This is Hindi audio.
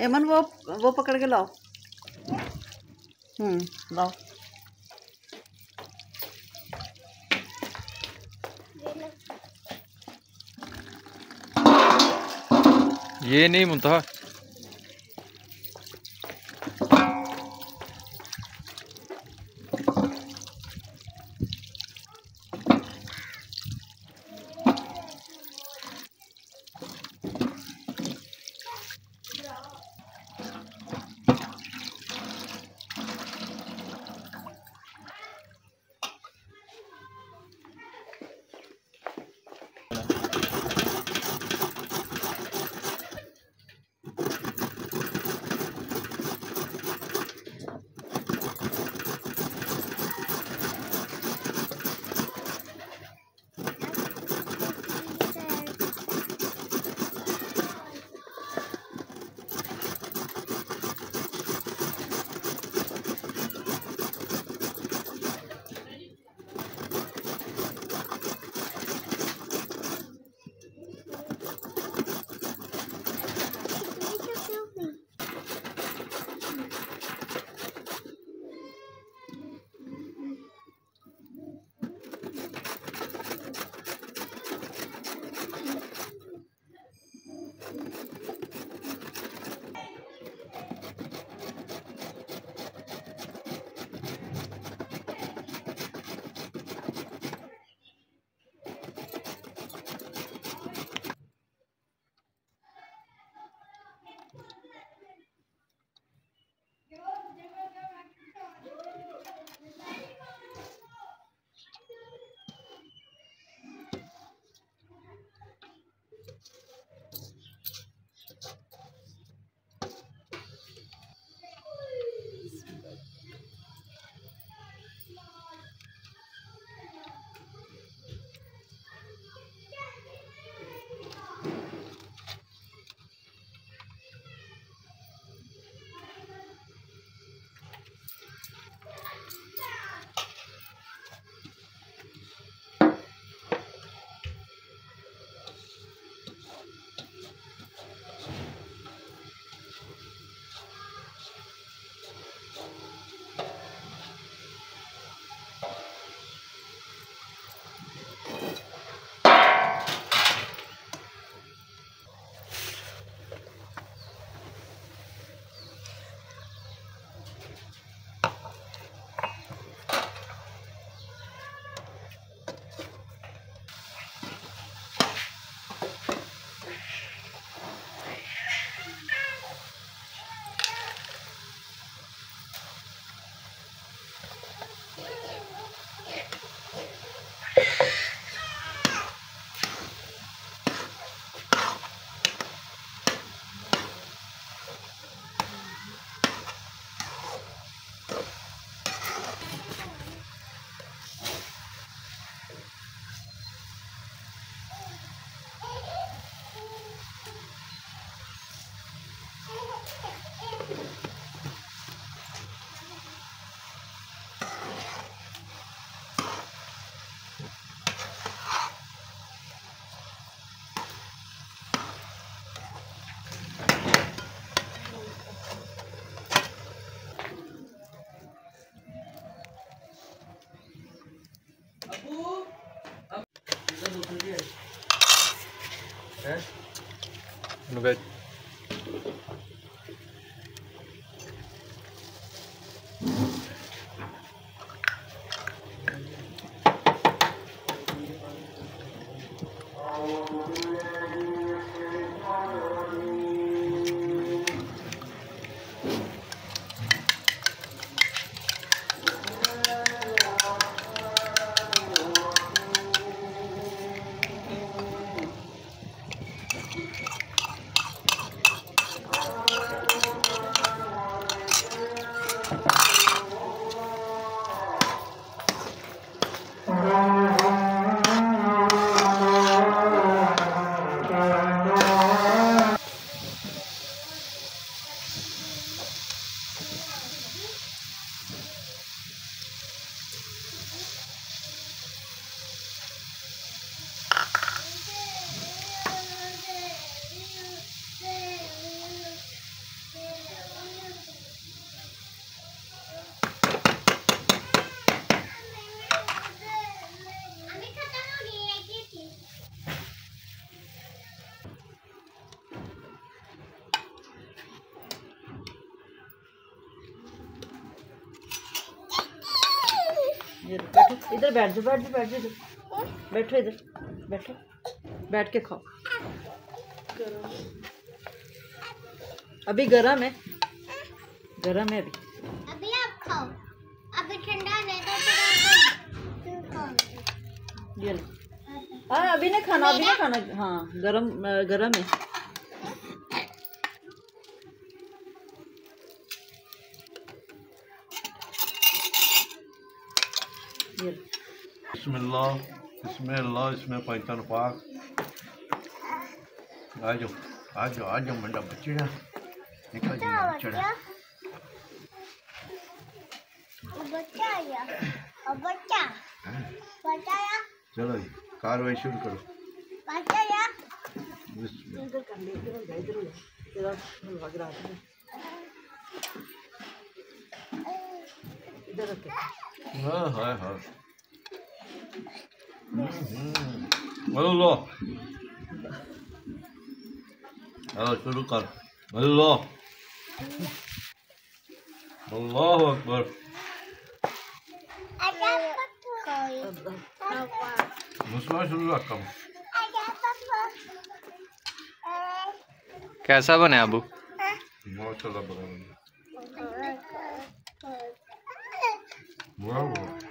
एमन वो पकड़ के लाओ। लाओ। ये नहीं मुंतहा। वेज बैठो इधर, बैठ जाओ, बैठ जाओ, बैठ जाओ, बैठो इधर, बैठो, बैठ के खाओ। अभी गरम है, गरम है अभी आप खाओ, अभी ठंडा नहीं तो फिर खाओ। ये लो। अभी नहीं खाना, अभी नहीं खाना। हाँ गरम, गरम है। बिस्मिल्लाह बिस्मिल्लाह, इसमें पैतन पाक। आ जाओ आ जाओ आ जाओ, मंडा बच्चे ना निकल जाओ चढ़ा। बच्चा आया, बच्चा बच्चा आया, चलो जी कार्रवाई शुरू करो। बच्चा आया, बिस्मिल्लाह। इधर कर ले, इधर ले, इधर ले, इधर हलवा गिरा दे, इधर रख। हाँ हाँ हाँ। अल्लाह चलो शुरू कर। अल्लाह अल्लाह अकबर। आजा पापा, मुस्लिम शुरू रखा। आजा पापा, कैसा बने अबू? माशाल्लाह बड़ा। वाह वाह।